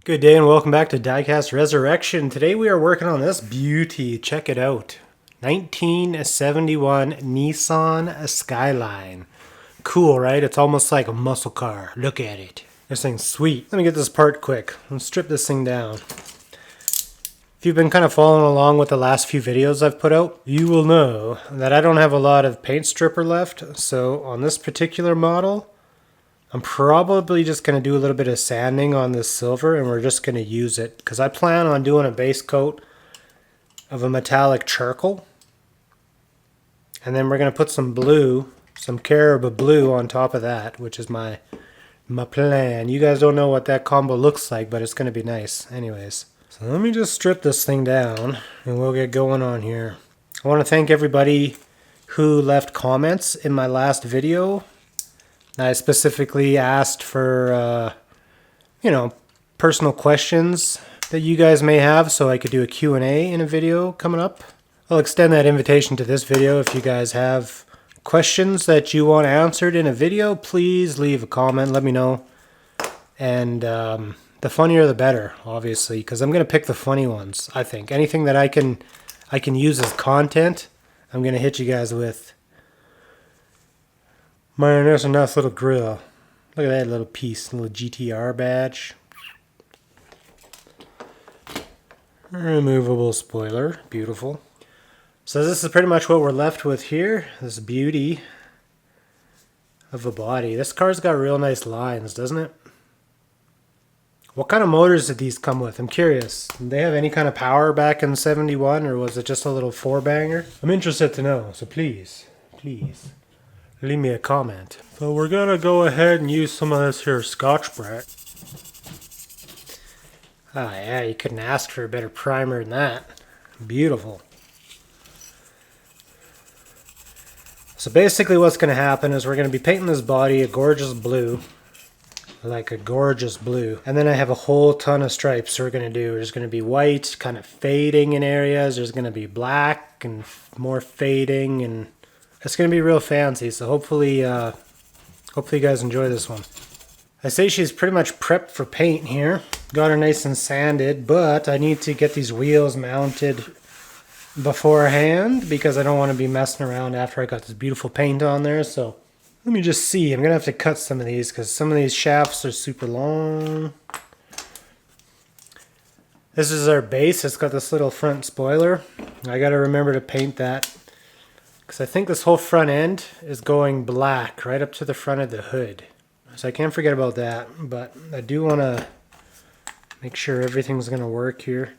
Good day and welcome back to Diecast Resurrection. Today we are working on this beauty. Check it out. 1971 Nissan Skyline. Cool, right? It's almost like a muscle car. Look at it. This thing's sweet. Let me get this part quick. Let's strip this thing down. If you've been kind of following along with the last few videos I've put out, you will know that I don't have a lot of paint stripper left. So on this particular model, I'm probably just going to do a little bit of sanding on this silver and we're just going to use it because I plan on doing a base coat of a metallic charcoal, and then we're going to put some blue, some Carib blue on top of that, which is my plan. You guys don't know what that combo looks like, but it's going to be nice anyways. So let me just strip this thing down and we'll get going on here. I want to thank everybody who left comments in my last video. I specifically asked for, personal questions that you guys may have so I could do a Q&A in a video coming up. I'll extend that invitation to this video. If you guys have questions that you want answered in a video, please leave a comment, let me know. And the funnier the better, obviously, because I'm going to pick the funny ones, I think. Anything that I can use as content, I'm going to hit you guys with. Man, there's a nice little grill. Look at that little piece, little GTR badge. Removable spoiler, beautiful. So this is pretty much what we're left with here. This beauty of a body. This car's got real nice lines, doesn't it? What kind of motors did these come with? I'm curious. Did they have any kind of power back in 71, or was it just a little four-banger? I'm interested to know, so please leave me a comment. So we're gonna go ahead and use some of this here Scotch-Brite. Oh yeah, you couldn't ask for a better primer than that. Beautiful. So basically what's gonna happen is we're gonna be painting this body a gorgeous blue. Like a gorgeous blue. And then I have a whole ton of stripes we're gonna do. There's gonna be white, kind of fading in areas. There's gonna be black and more fading, and it's going to be real fancy, so hopefully you guys enjoy this one. I say she's pretty much prepped for paint here. Got her nice and sanded, but I need to get these wheels mounted beforehand because I don't want to be messing around after I got this beautiful paint on there. So let me just see. I'm going to have to cut some of these because some of these shafts are super long. This is our base. It's got this little front spoiler. I got to remember to paint that, because I think this whole front end is going black right up to the front of the hood. So I can't forget about that, but I do want to make sure everything's going to work here.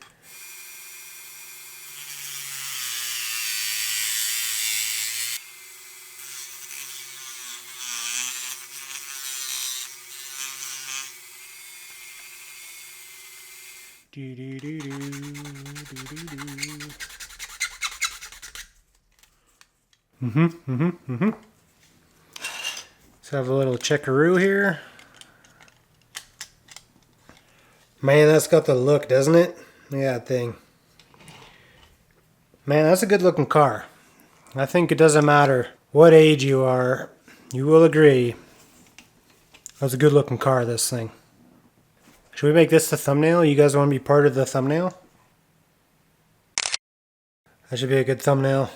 Let's have a little checkaroo here. Man, that's got the look, doesn't it? Look at that thing. Man, that's a good looking car. I think it doesn't matter what age you are, you will agree that's a good looking car, this thing. Should we make this the thumbnail? You guys want to be part of the thumbnail? That should be a good thumbnail.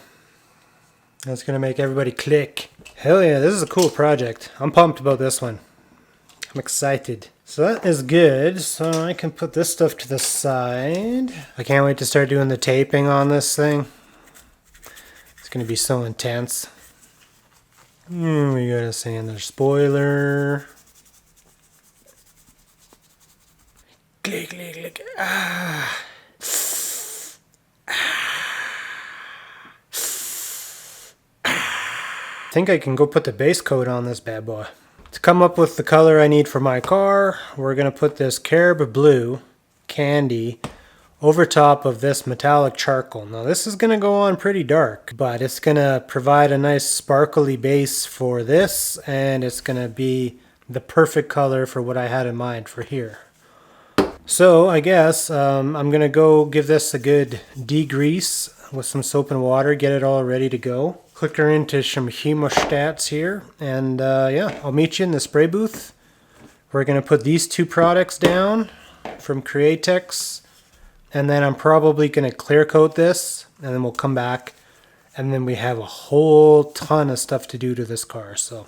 That's going to make everybody click. Hell yeah, this is a cool project. I'm pumped about this one. I'm excited. So that is good. So I can put this stuff to the side. I can't wait to start doing the taping on this thing. It's going to be so intense. We got a sander spoiler. Click, click, click. Ah. I think I can go put the base coat on this bad boy. To come up with the color I need for my car, we're going to put this Carib blue candy over top of this metallic charcoal. Now this is going to go on pretty dark, but it's going to provide a nice sparkly base for this, and it's going to be the perfect color for what I had in mind for here. So I guess I'm going to go give this a good degrease with some soap and water, get it all ready to go. Click her into some hemostats here, and yeah, I'll meet you in the spray booth. We're going to put these two products down, from Createx. And then I'm probably going to clear coat this, and then we'll come back, and then we have a whole ton of stuff to do to this car. So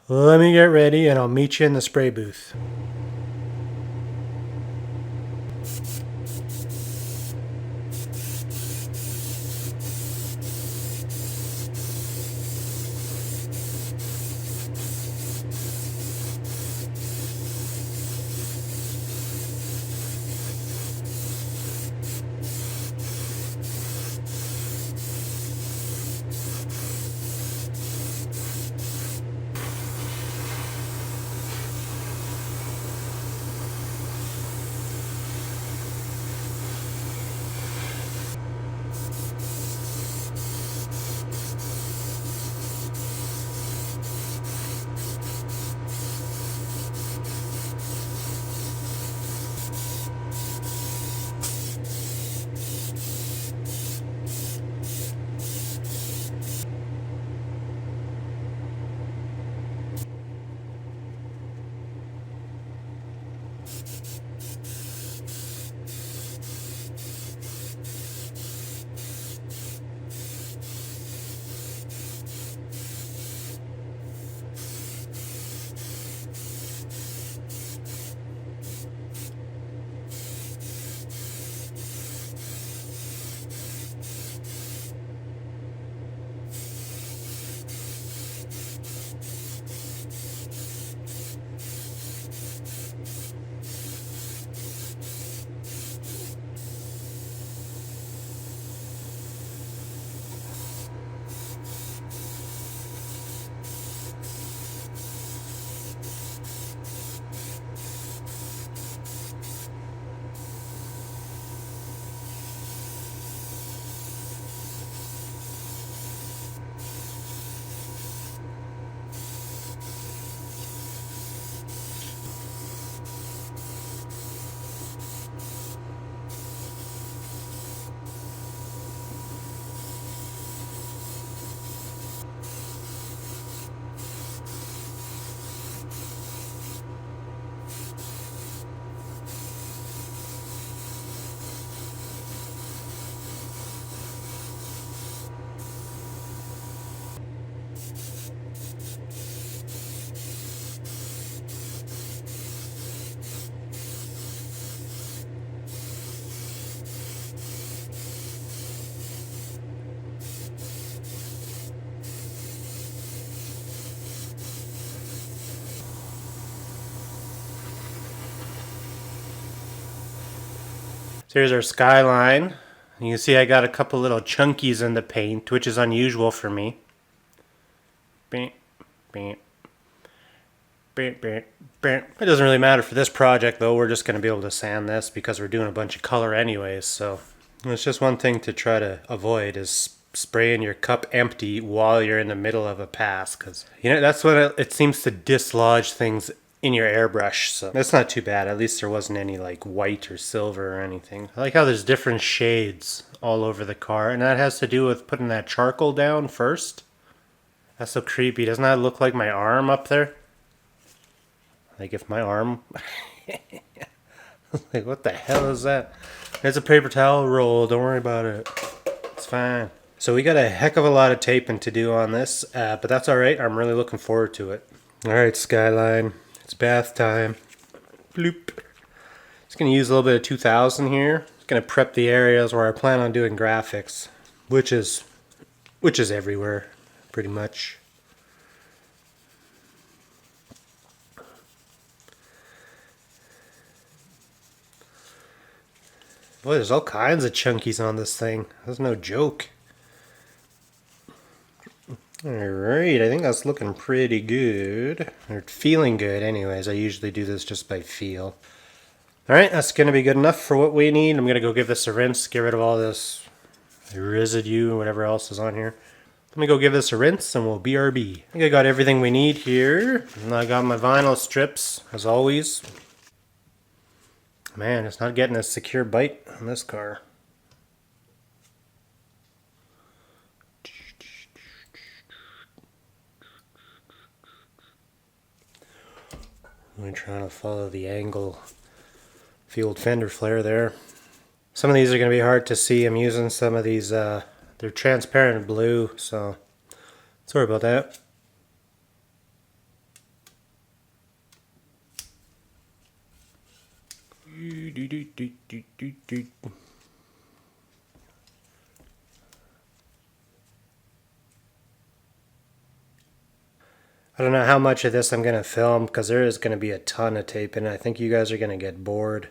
let me get ready, and I'll meet you in the spray booth. So here's our Skyline. You can see I got a couple little chunkies in the paint, which is unusual for me. It doesn't really matter for this project though. We're just going to be able to sand this because we're doing a bunch of color anyways. So it's just one thing to try to avoid is spraying your cup empty while you're in the middle of a pass, because that's when it seems to dislodge things in your airbrush. So that's not too bad. At least there wasn't any like white or silver or anything. I like how there's different shades all over the car, and that has to do with putting that charcoal down first. That's so creepy. Doesn't that look like my arm up there? Like if my arm... Like what the hell is that? It's a paper towel roll. Don't worry about it. It's fine. So we got a heck of a lot of taping to do on this, but that's alright. I'm really looking forward to it. Alright, Skyline. It's bath time. Bloop. Just going to use a little bit of 2000 here. Just going to prep the areas where I plan on doing graphics, which is everywhere, pretty much. Boy, there's all kinds of chunkies on this thing. That's no joke. Alright, I think that's looking pretty good. Or feeling good anyways. I usually do this just by feel. Alright, that's going to be good enough for what we need. I'm going to go give this a rinse, get rid of all this residue, whatever else is on here. Let me go give this a rinse and we'll BRB. I think I got everything we need here. And I got my vinyl strips, as always. Man, it's not getting a secure bite on this car. I'm trying to follow the angle Field fender flare there. Some of these are going to be hard to see. I'm using some of these, they're transparent blue, so sorry about that. I don't know how much of this I'm going to film because there is going to be a ton of tape and I think you guys are going to get bored.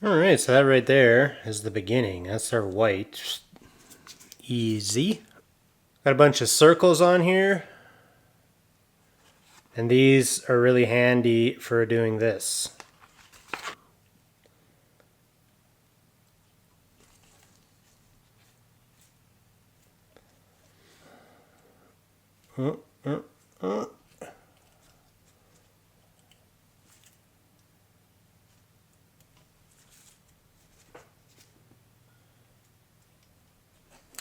Alright, so that right there is the beginning. That's our white. Easy. Got a bunch of circles on here. And these are really handy for doing this.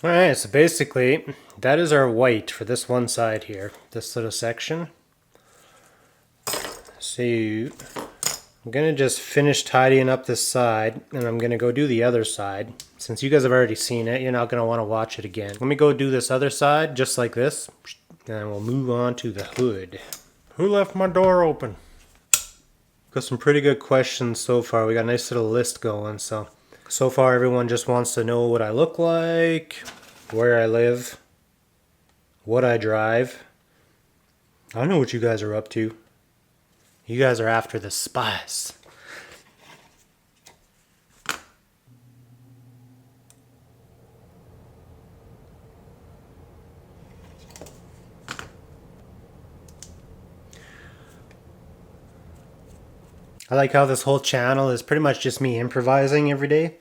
Alright, so basically, that is our white for this one side here, this little section. So, I'm going to just finish tidying up this side, and I'm going to go do the other side. Since you guys have already seen it, you're not going to want to watch it again. Let me go do this other side, just like this, and we'll move on to the hood. Who left my door open? Got some pretty good questions so far. We got a nice little list going, so far everyone just wants to know what I look like, where I live, what I drive. I know what you guys are up to. You guys are after the spice. I like how this whole channel is pretty much just me improvising every day.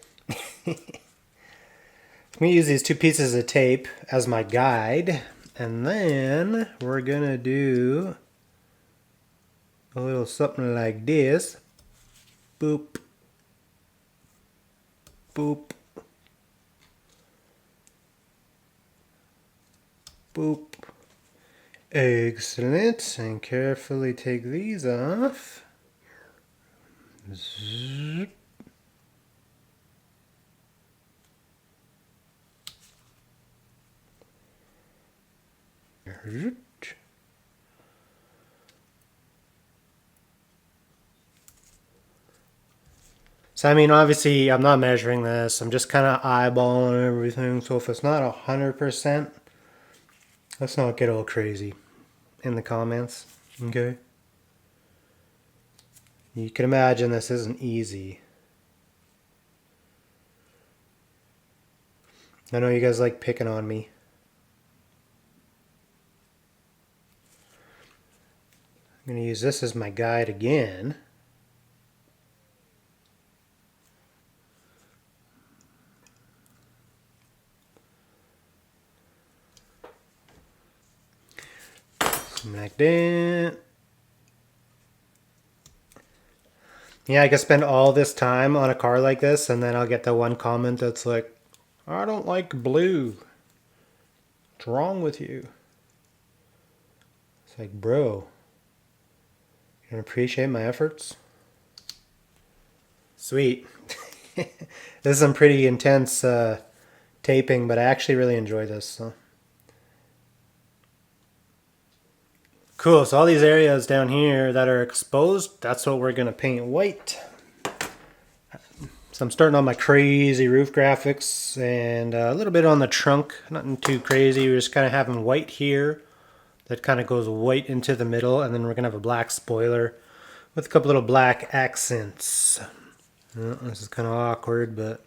I'm going to use these two pieces of tape as my guide. And then we're going to do a little something like this. Boop. Boop. Boop. Excellent. And carefully take these off. Zip. So I mean, obviously I'm not measuring this, I'm just kind of eyeballing everything, so if it's not 100%, let's not get all crazy in the comments, okay? You can imagine this isn't easy. I know you guys like picking on me. I'm going to use this as my guide again. Something like that. Yeah, I could spend all this time on a car like this and then I'll get the one comment that's like, I don't like blue. What's wrong with you? It's like, bro, you don't appreciate my efforts? Sweet. This is some pretty intense taping, but I actually really enjoy this. So. Cool, so all these areas down here that are exposed, that's what we're going to paint white. So I'm starting on my crazy roof graphics and a little bit on the trunk, nothing too crazy. We're just kind of having white here that kind of goes white into the middle, and then we're going to have a black spoiler with a couple little black accents. This is kind of awkward, but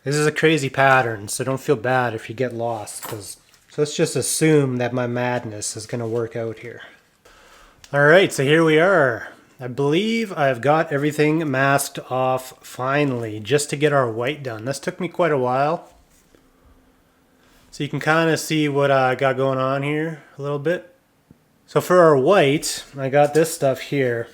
this is a crazy pattern, so don't feel bad if you get lost, because So let's just assume that my madness is going to work out here. Alright, so here we are. I believe I've got everything masked off finally, just to get our white done. This took me quite a while. So you can kind of see what I got going on here a little bit. So for our white, I got this stuff here.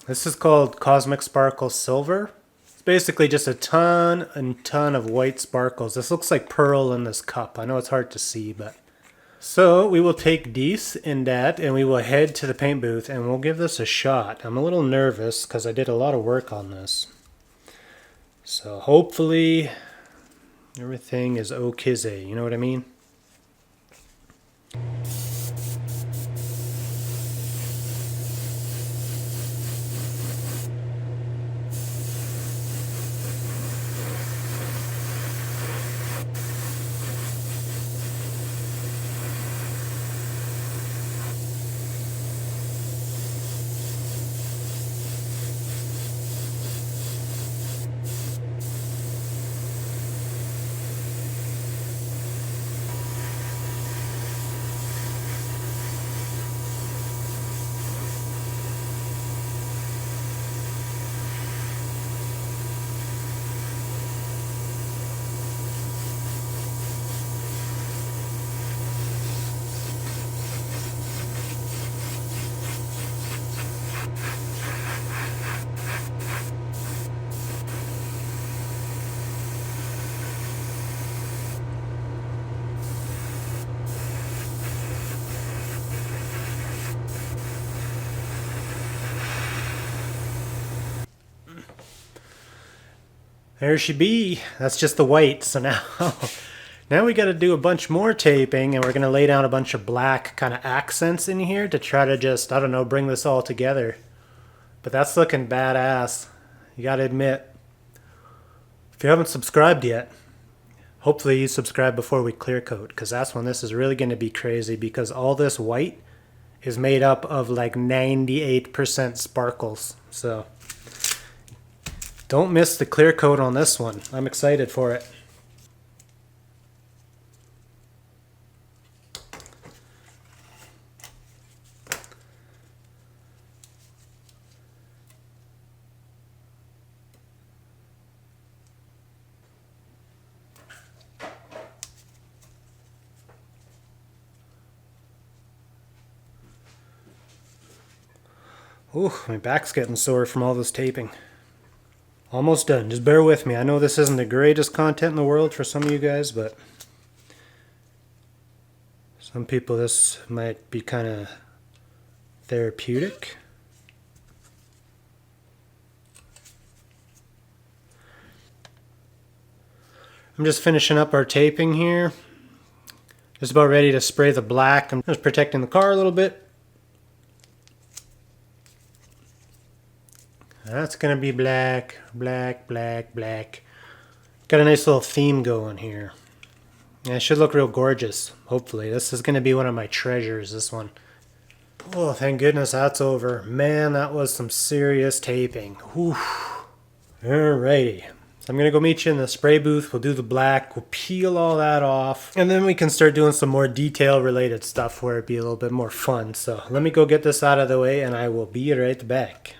This is called Cosmic Sparkle Silver. It's basically just a ton and ton of white sparkles. This looks like pearl in this cup. I know it's hard to see, but... So we will take these and that, and we will head to the paint booth, and we'll give this a shot. I'm a little nervous because I did a lot of work on this. So hopefully everything is okay, you know what I mean? There she be. That's just the white. So now we got to do a bunch more taping, and we're going to lay down a bunch of black kind of accents in here to try to just, I don't know, bring this all together. But that's looking badass. You got to admit. If you haven't subscribed yet, hopefully you subscribe before we clear coat, because that's when this is really going to be crazy, because all this white is made up of like 98% sparkles. So don't miss the clear coat on this one. I'm excited for it. Ooh, my back's getting sore from all this taping. Almost done. Just bear with me. I know this isn't the greatest content in the world for some of you guys, but some people this might be kind of therapeutic. I'm just finishing up our taping here. Just about ready to spray the black. I'm just protecting the car a little bit. That's going to be black, black, black, black. Got a nice little theme going here. Yeah, it should look real gorgeous, hopefully. This is going to be one of my treasures, this one. Oh, thank goodness that's over. Man, that was some serious taping. Whew. Alrighty. So I'm going to go meet you in the spray booth. We'll do the black. We'll peel all that off. And then we can start doing some more detail-related stuff where it'd be a little bit more fun. So let me go get this out of the way, and I will be right back.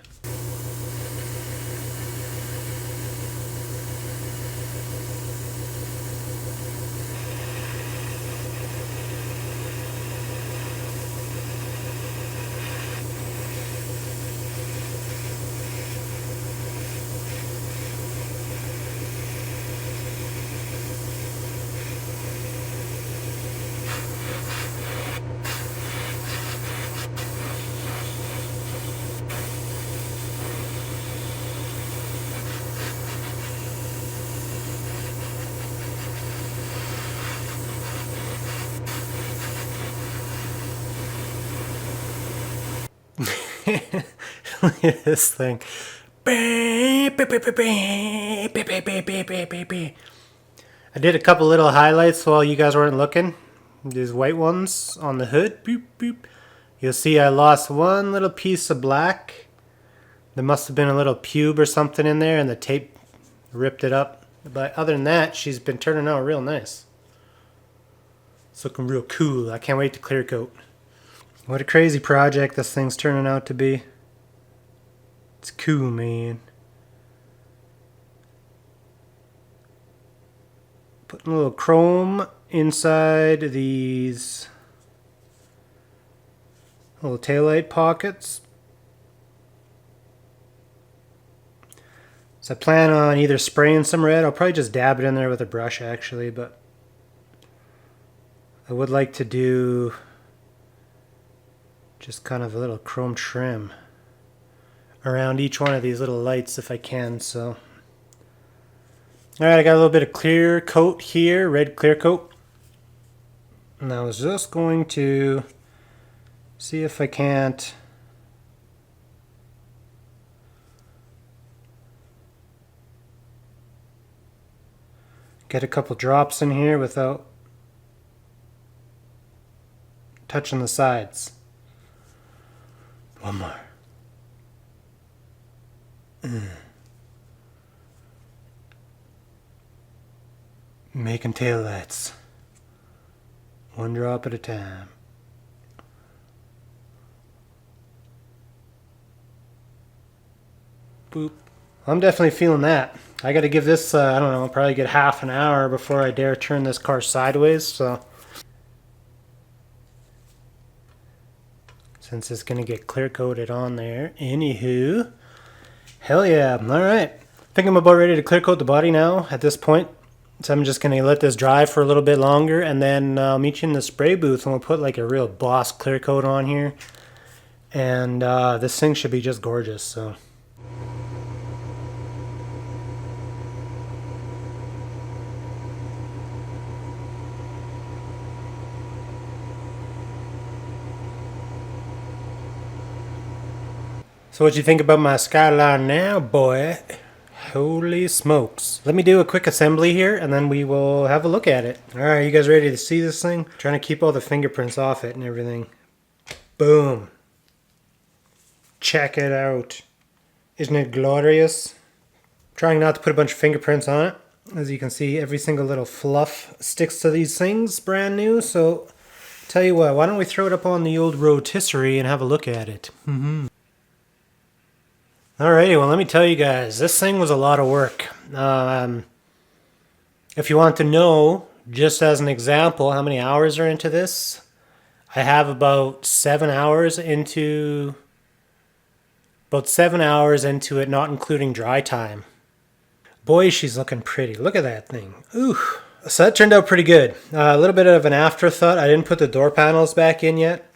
Look at this thing. I did a couple little highlights while you guys weren't looking. These white ones on the hood. Boop, boop. You'll see I lost one little piece of black. There must have been a little pube or something in there, and the tape ripped it up. But other than that, she's been turning out real nice. It's looking real cool. I can't wait to clear coat. What a crazy project this thing's turning out to be. It's cool, man. Putting a little chrome inside these little taillight pockets. So I plan on either spraying some red. I'll probably just dab it in there with a brush actually, but I would like to do just kind of a little chrome trim around each one of these little lights if I can. So alright, I got a little bit of clear coat here, red clear coat. And I was just going to see if I can't get a couple drops in here without touching the sides. One more. Making taillights. One drop at a time. Boop. I'm definitely feeling that. I got to give this, I don't know, probably get half an hour before I dare turn this car sideways, so. Since it's going to get clear coated on there. Anywho. Hell yeah. Alright. I think I'm about ready to clear coat the body now at this point. So I'm just going to let this dry for a little bit longer and then I'll meet you in the spray booth and we'll put like a real boss clear coat on here. And this thing should be just gorgeous, so. So what you think about my Skyline now, boy? Holy smokes. Let me do a quick assembly here and then we will have a look at it. Alright, you guys ready to see this thing? Trying to keep all the fingerprints off it and everything. Boom. Check it out. Isn't it glorious? Trying not to put a bunch of fingerprints on it. As you can see, every single little fluff sticks to these things, brand new. So, tell you what, why don't we throw it up on the old rotisserie and have a look at it. Alrighty, well let me tell you guys, this thing was a lot of work. If you want to know, just as an example, how many hours are into this, I have about 7 hours into it, not including dry time. Boy, she's looking pretty. Look at that thing. Ooh. So that turned out pretty good. A little bit of an afterthought. I didn't put the door panels back in yet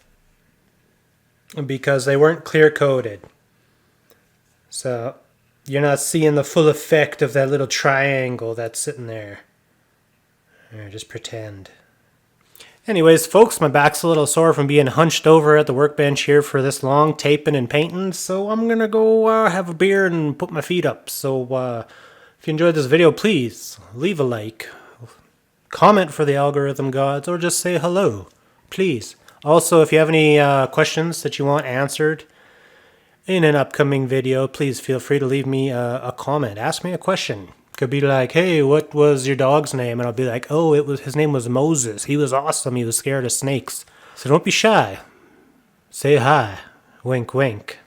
because they weren't clear coated. So you're not seeing the full effect of that little triangle that's sitting there. Or just pretend. Anyways, folks, my back's a little sore from being hunched over at the workbench here for this long, taping and painting. So I'm going to go have a beer and put my feet up. So if you enjoyed this video, please leave a like, comment for the algorithm gods, or just say hello, please. Also, if you have any questions that you want answered in an upcoming video, please feel free to leave me a comment. Ask me a question. Could be like, hey, what was your dog's name? And I'll be like, oh, his name was Moses. He was awesome. He was scared of snakes. So don't be shy. Say hi. Wink, wink.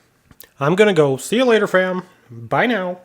I'm gonna go. See you later, fam. Bye now.